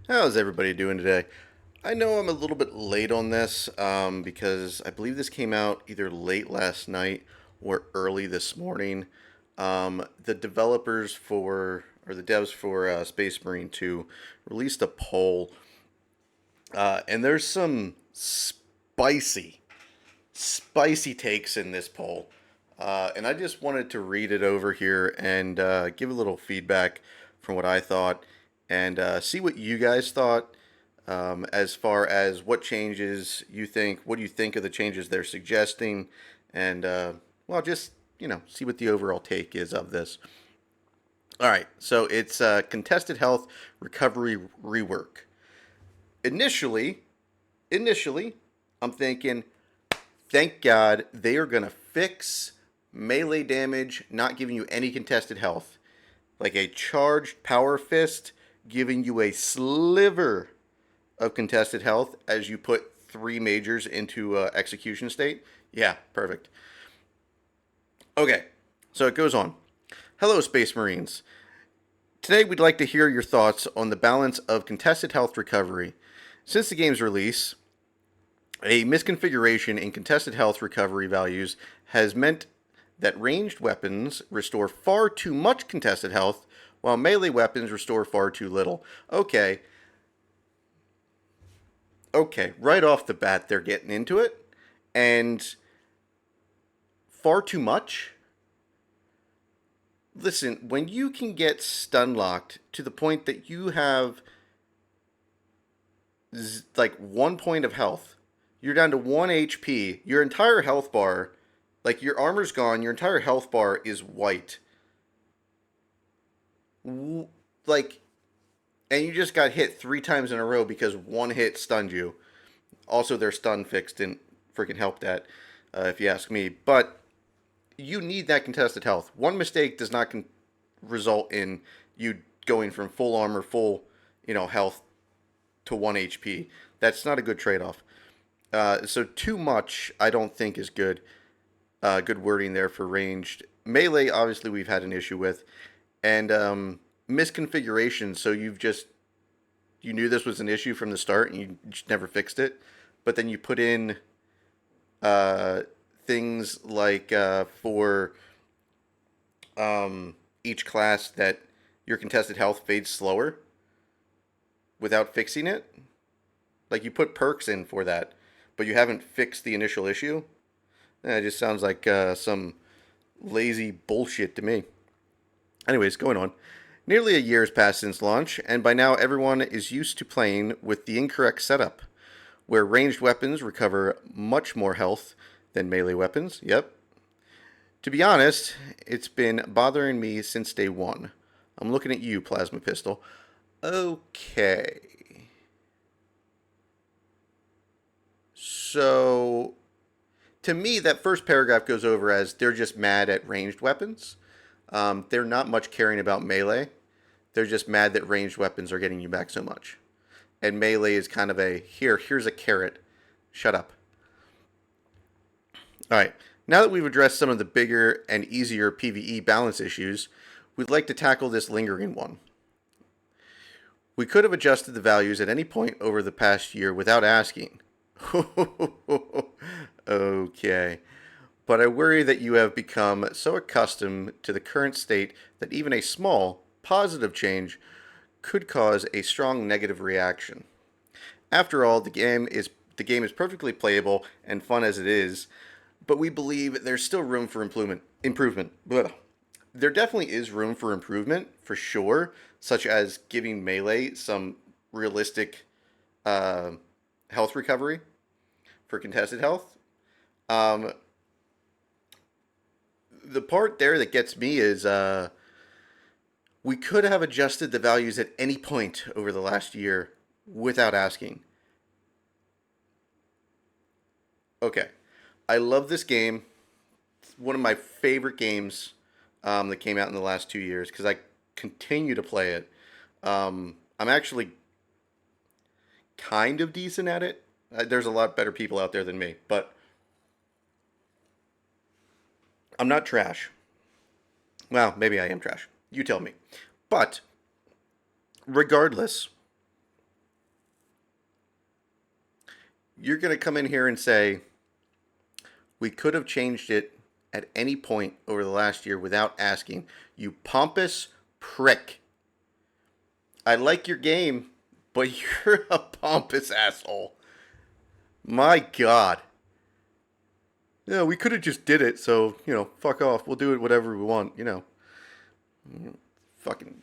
How's everybody doing today? I know I'm a little bit late on this because I believe this came out either late last night or early this morning. The developers for, or the devs for Space Marine 2 released a poll, and there's some spicy takes in this poll. And I just wanted to read it over here and give a little feedback from what I thought and see what you guys thought as far as what changes you think, what do you think of the changes they're suggesting, and well, just see what the overall take is of this. All right, so it's contested health recovery rework. Initially, initially, I'm thinking, thank God they are gonna fix melee damage, not giving you any contested health, like a charged power fist giving you a sliver of contested health as you put three majors into execution state. Yeah, perfect. Okay, so it goes on. Hello, Space Marines. Today we'd like to hear your thoughts on the balance of contested health recovery. Since the game's release, a misconfiguration in contested health recovery values has meant that ranged weapons restore far too much contested health, while melee weapons restore far too little. Okay, right off the bat, they're getting into it, and far too much. Listen, when you can get stun locked to the point that you have like 1 point of health, you're down to 1 HP, your entire health bar, like your armor's gone, your entire health bar is white. Like, and you just got hit 3 times in a row because one hit stunned you. Also, their stun fix didn't freaking help that, if you ask me. But you need that contested health. One mistake does not result in you going from full armor, full health to 1 HP. That's not a good trade-off. So too much, I don't think is good. Good wording there for ranged. Melee, obviously, we've had an issue with, and misconfiguration. So you knew this was an issue from the start, and you just never fixed it. But then you put in uh, things like for each class that your contested health fades slower without fixing it. Like you put perks in for that, but you haven't fixed the initial issue. It just sounds like some lazy bullshit to me. Anyways, going on. Nearly a year has passed since launch, and by now everyone is used to playing with the incorrect setup, where ranged weapons recover much more health than melee weapons. Yep. To be honest, it's been bothering me since day one. I'm looking at you, Plasma Pistol. Okay. So, to me, that first paragraph goes over as they're just mad at ranged weapons. They're not much caring about melee. They're just mad that ranged weapons are getting you back so much. And melee is kind of a here's a carrot. Shut up. All right. Now that we've addressed some of the bigger and easier PvE balance issues, we'd like to tackle this lingering one. We could have adjusted the values at any point over the past year without asking. Okay. But I worry that you have become so accustomed to the current state that even a small, positive change could cause a strong negative reaction. After all, the game is perfectly playable and fun as it is, but we believe there's still room for improvement. Blah. There definitely is room for improvement, for sure, such as giving melee some realistic uh, health recovery for contested health. Um, the part there that gets me is we could have adjusted the values at any point over the last year without asking. Okay, I love this game. It's one of my favorite games that came out in the last 2 years because I continue to play it. I'm actually kind of decent at it. There's a lot better people out there than me, but I'm not trash. Well, maybe I am trash. You tell me. But regardless, you're going to come in here and say, we could have changed it at any point over the last year without asking. You pompous prick. I like your game, but you're a pompous asshole. My God. Yeah, we could have just did it, so, fuck off. We'll do it whatever we want. Fucking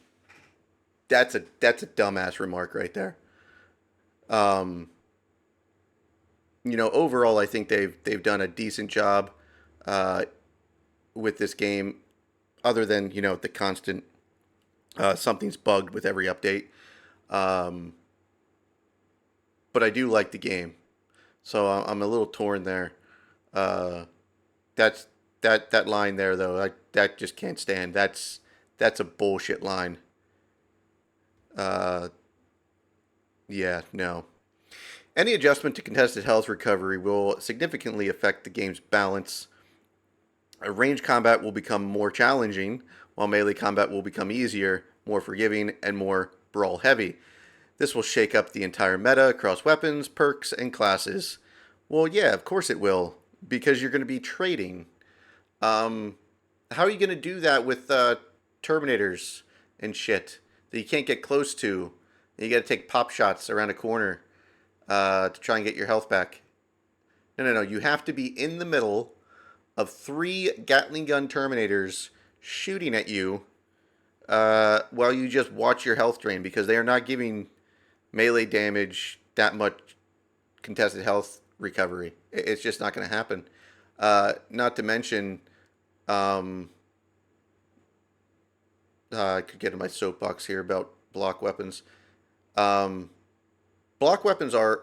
that's a dumbass remark right there. Um, overall I think they've done a decent job uh, with this game, other than the constant something's bugged with every update. Um, but I do like the game, so I'm a little torn there. Uh, that's that line there though. That just can't stand. That's a bullshit line. Uh, yeah, no. Any adjustment to contested health recovery will significantly affect the game's balance. Range combat will become more challenging, while melee combat will become easier, more forgiving, and more brawl heavy. This will shake up the entire meta across weapons, perks, and classes. Well, yeah, of course it will, because you're going to be trading. Um, how are you going to do that with Terminators and shit that you can't get close to? And you got to take pop shots around a corner to try and get your health back. No. You have to be in the middle of 3 Gatling gun Terminators shooting at you while you just watch your health drain, because they are not giving melee damage that much contested health recovery. It's just not going to happen. Not to mention, I could get in my soapbox here about block weapons. Um, Block weapons are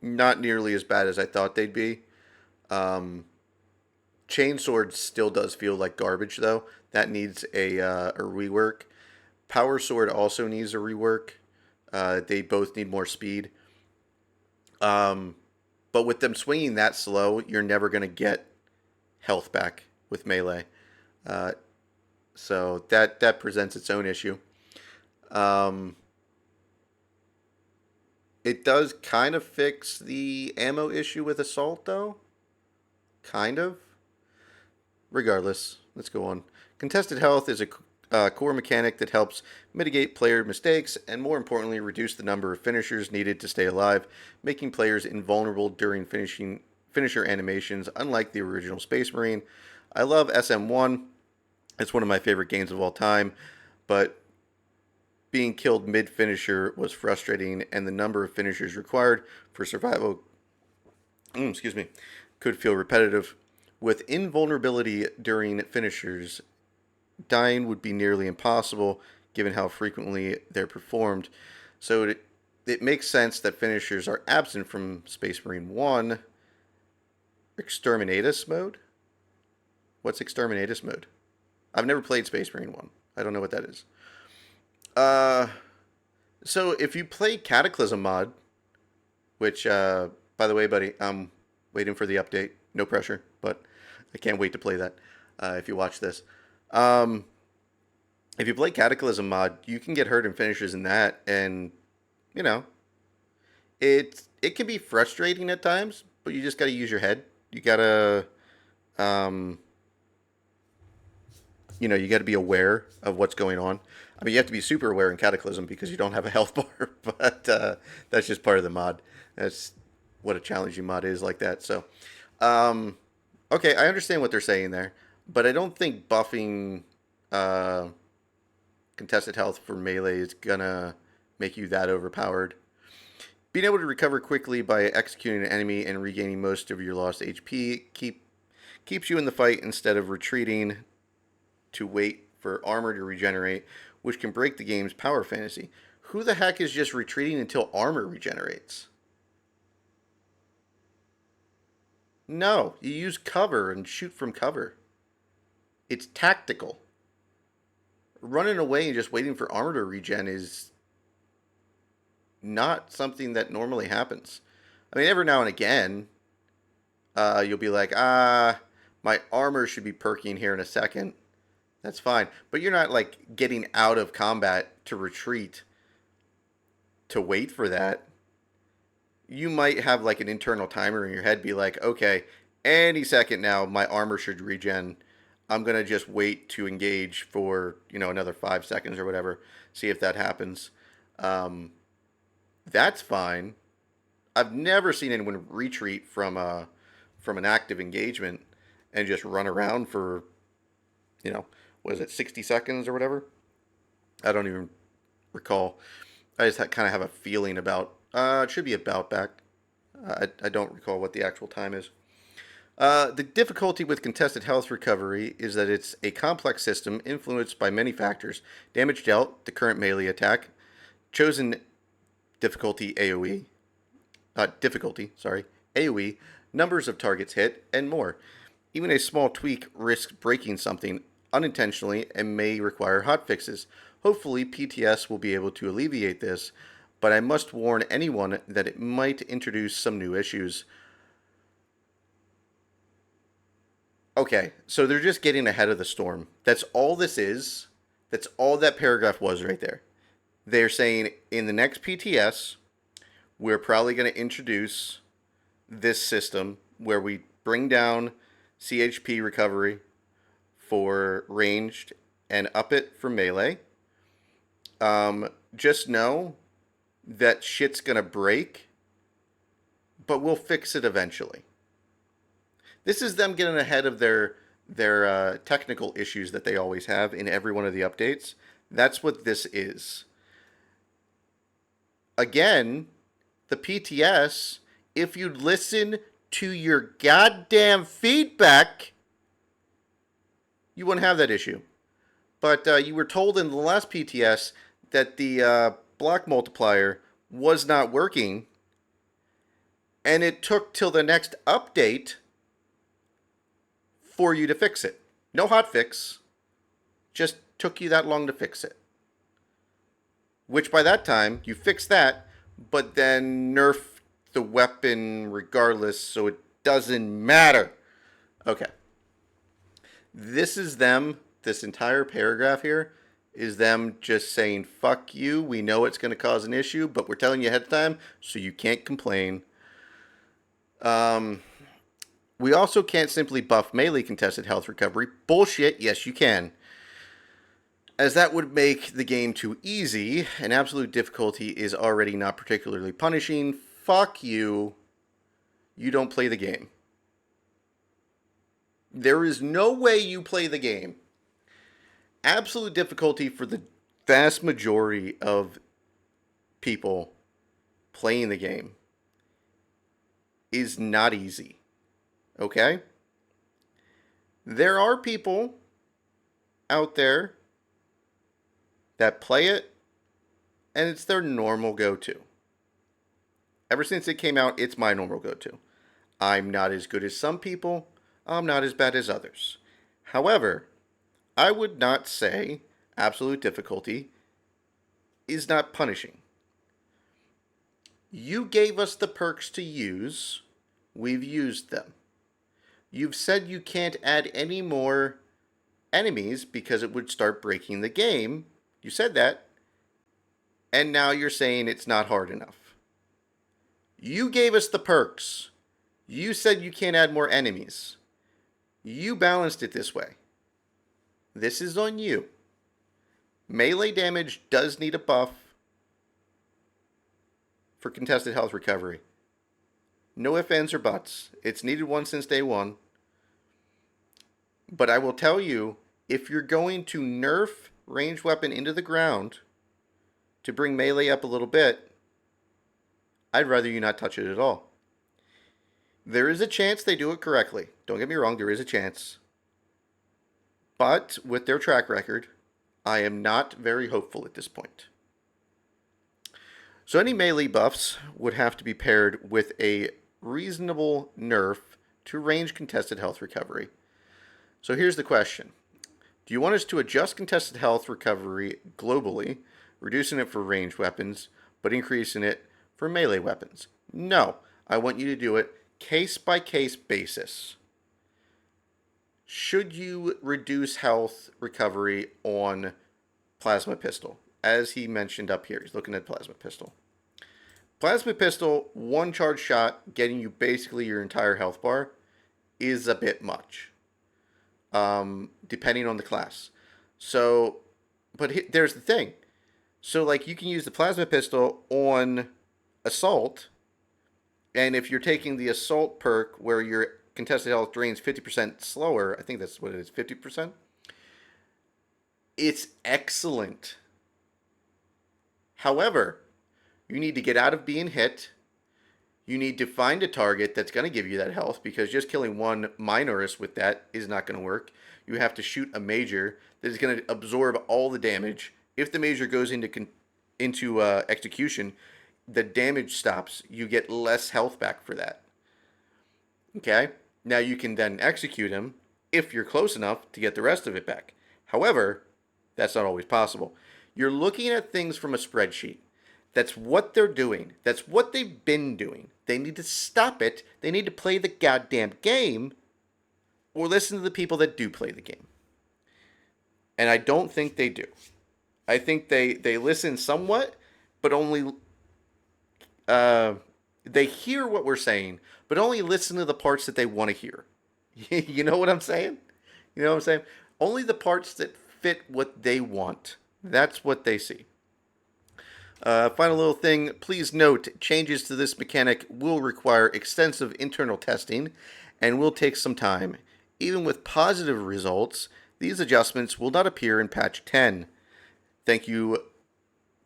not nearly as bad as I thought they'd be. Um, Chainsword still does feel like garbage, though. That needs a rework. Power Sword also needs a rework. They both need more speed. Um, but with them swinging that slow, you're never going to get health back with melee. Uh, so that presents its own issue. Um, it does kind of fix the ammo issue with Assault, though. Kind of. Regardless, let's go on. Contested health is a core mechanic that helps mitigate player mistakes and, more importantly, reduce the number of finishers needed to stay alive, making players invulnerable during finisher animations, unlike the original Space Marine. I love SM1. It's one of my favorite games of all time, but being killed mid-finisher was frustrating, and the number of finishers required for survival, could feel repetitive. With invulnerability during finishers, dying would be nearly impossible given how frequently they're performed. So it makes sense that finishers are absent from Space Marine 1. Exterminatus mode? What's Exterminatus mode? I've never played Space Marine 1. I don't know what that is. So if you play Cataclysm mod, which, by the way, buddy, I'm waiting for the update. No pressure, but I can't wait to play that if you watch this. If you play Cataclysm mod, you can get hurt in finishers in that, and, it can be frustrating at times, but you just got to use your head. You got to, you got to be aware of what's going on. I mean, you have to be super aware in Cataclysm because you don't have a health bar, but that's just part of the mod. That's what a challenging mod is like that. So, okay, I understand what they're saying there, but I don't think buffing contested health for melee is gonna make you that overpowered. Being able to recover quickly by executing an enemy and regaining most of your lost HP keeps you in the fight instead of retreating to wait for armor to regenerate, which can break the game's power fantasy. Who the heck is just retreating until armor regenerates? No, you use cover and shoot from cover. It's tactical. Running away and just waiting for armor to regen is not something that normally happens. I mean, every now and again, you'll be like, my armor should be perking here in a second. That's fine. But you're not like getting out of combat to retreat to wait for that. you might have like an internal timer in your head be like, okay, any second now my armor should regen. I'm gonna just wait to engage for another 5 seconds or whatever, see if that happens. Um, that's fine. I've never seen anyone retreat from an active engagement and just run around for what is it, 60 seconds or whatever. I don't even recall. I just kind of have a feeling about. It should be about back. I don't recall what the actual time is. The difficulty with contested health recovery is that it's a complex system influenced by many factors: damage dealt, the current melee attack, chosen difficulty AOE, AOE, numbers of targets hit, and more. Even a small tweak risks breaking something unintentionally and may require hotfixes. Hopefully, PTS will be able to alleviate this, but I must warn anyone that it might introduce some new issues. Okay, so they're just getting ahead of the storm. That's all this is. That's all that paragraph was right there. They're saying in the next PTS, we're probably going to introduce this system where we bring down CHP recovery for ranged and up it for melee. Just know that shit's going to break, but we'll fix it eventually. This is them getting ahead of their technical issues that they always have in every one of the updates. That's what this is. Again, the PTS, if you'd listen to your goddamn feedback, you wouldn't have that issue. But you were told in the last PTS that the block multiplier was not working, and it took till the next update for you to fix it. No hotfix, just took you that long to fix it. Which by that time, you fixed that, but then nerf the weapon regardless, so it doesn't matter. Okay. This is them, this entire paragraph here, is them just saying, fuck you, we know it's going to cause an issue, but we're telling you ahead of time, so you can't complain. We also can't simply buff melee contested health recovery. Bullshit, yes you can. As that would make the game too easy, and absolute difficulty is already not particularly punishing. Fuck you. You don't play the game. There is no way you play the game. Absolute difficulty for the vast majority of people playing the game is not easy. Okay? There are people out there that play it and it's their normal go-to. Ever since it came out, it's my normal go-to. I'm not as good as some people. I'm not as bad as others. However, I would not say absolute difficulty is not punishing. You gave us the perks to use. We've used them. You've said you can't add any more enemies because it would start breaking the game. You said that. And now you're saying it's not hard enough. You gave us the perks. You said you can't add more enemies. You balanced it this way. This is on you. Melee damage does need a buff for contested health recovery. No ifs, ands, or buts. It's needed one since day one. But I will tell you, if you're going to nerf ranged weapon into the ground to bring melee up a little bit, I'd rather you not touch it at all. There is a chance they do it correctly. Don't get me wrong, there is a chance. But with their track record, I am not very hopeful at this point. So any melee buffs would have to be paired with a reasonable nerf to range contested health recovery. So here's the question. Do you want us to adjust contested health recovery globally, reducing it for ranged weapons, but increasing it for melee weapons? No, I want you to do it case-by-case basis. Should you reduce health recovery on plasma pistol? As he mentioned up here, he's looking at plasma pistol. Plasma pistol, one charge shot, getting you basically your entire health bar, is a bit much, depending on the class. So, but there's the thing. So, like, you can use the plasma pistol on assault, and if you're taking the assault perk where your contested health drains 50% slower, I think that's what it is, 50%. It's excellent. However, you need to get out of being hit. You need to find a target that's going to give you that health, because just killing one minorist with that is not going to work. You have to shoot a major that is going to absorb all the damage. If the major goes into execution, the damage stops. You get less health back for that. Okay? Now you can then execute him if you're close enough to get the rest of it back. However, that's not always possible. You're looking at things from a spreadsheet. That's what they're doing. That's what they've been doing. They need to stop it. They need to play the goddamn game, or listen to the people that do play the game. And I don't think they do. I think they listen somewhat, but only they hear what we're saying, but only listen to the parts that they want to hear. You know what I'm saying? You know what I'm saying? Only the parts that fit what they want. That's what they see. Final little thing, please note, changes to this mechanic will require extensive internal testing and will take some time. Even with positive results, these adjustments will not appear in patch 10.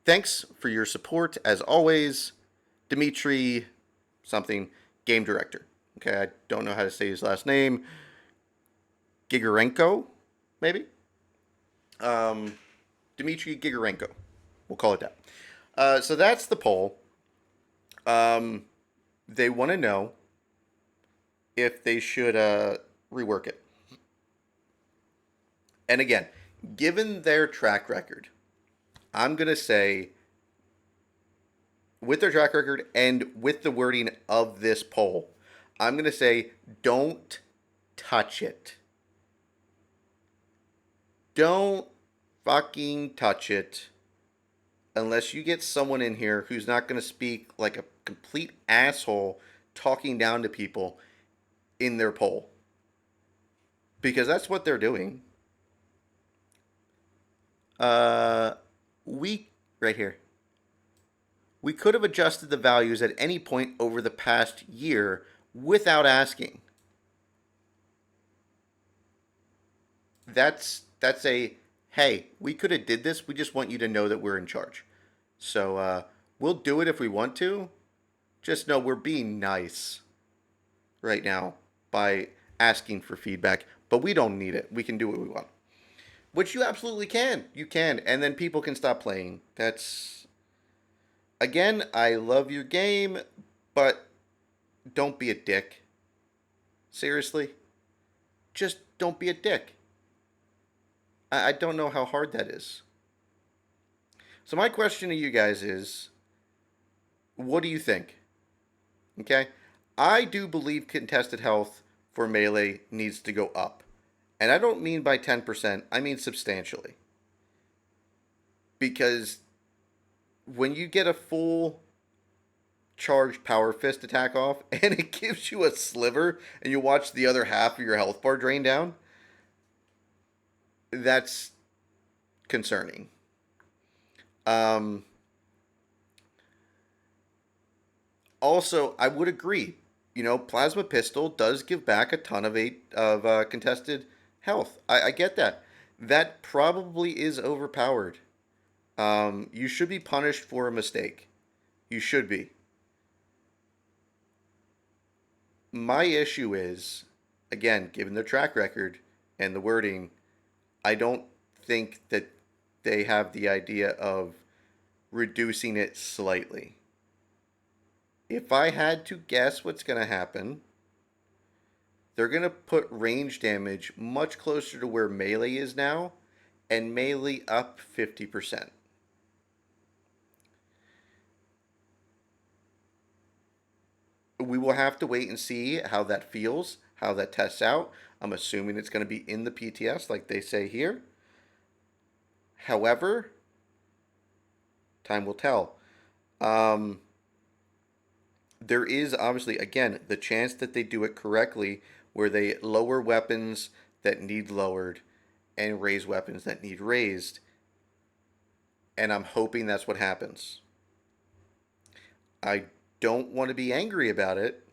Thanks for your support, as always, Dmitry something, game director. Okay, I don't know how to say his last name. Gigorenko, maybe? Dmitry Gigorenko. We'll call it that. So that's the poll. They want to know if they should rework it. And again, given their track record, I'm going to say, with their track record and with the wording of this poll, I'm going to say don't touch it. Don't fucking touch it. Unless you get someone in here who's not going to speak like a complete asshole talking down to people in their poll. Because that's what they're doing. Right here. We could have adjusted the values at any point over the past year without asking. That's a, hey, we could have did this. We just want you to know that we're in charge. So we'll do it if we want to. Just know we're being nice right now by asking for feedback. But we don't need it. We can do what we want. Which you absolutely can. You can. And then people can stop playing. That's... Again, I love your game, but don't be a dick. Seriously? Just don't be a dick. I don't know how hard that is. So my question to you guys is, what do you think? Okay? I do believe contested health for melee needs to go up. And I don't mean by 10%, I mean substantially. Because when you get a full charged power fist attack off and it gives you a sliver and you watch the other half of your health bar drain down, that's concerning. Also, I would agree. You know, plasma pistol does give back a ton of contested health. I get that. That probably is overpowered. You should be punished for a mistake. You should be. My issue is, again, given their track record and the wording, I don't think that they have the idea of reducing it slightly. If I had to guess what's going to happen, they're going to put range damage much closer to where melee is now, and melee up 50%. We will have to wait and see how that feels, how that tests out. I'm assuming it's going to be in the PTS like they say here. However, time will tell. there is obviously, again, the chance that they do it correctly, where they lower weapons that need lowered and raise weapons that need raised. And I'm hoping that's what happens. I don't want to be angry about it.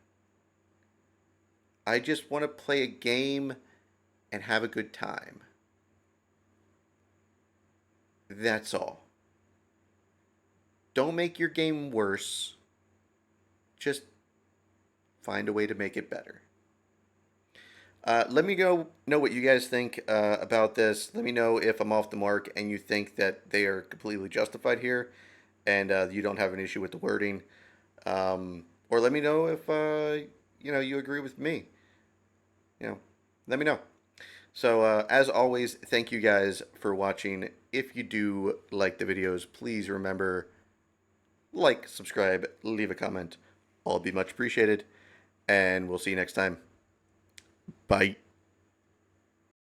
I just want to play a game and have a good time. That's all. Don't make your game worse. Just find a way to make it better. Let me know what you guys think about this. Let me know if I'm off the mark and you think that they are completely justified here, and you don't have an issue with the wording. Or let me know if you agree with me. Let me know. So as always, thank you guys for watching. If you do like the videos, please remember, like, subscribe, leave a comment. All be much appreciated, and we'll see you next time. Bye.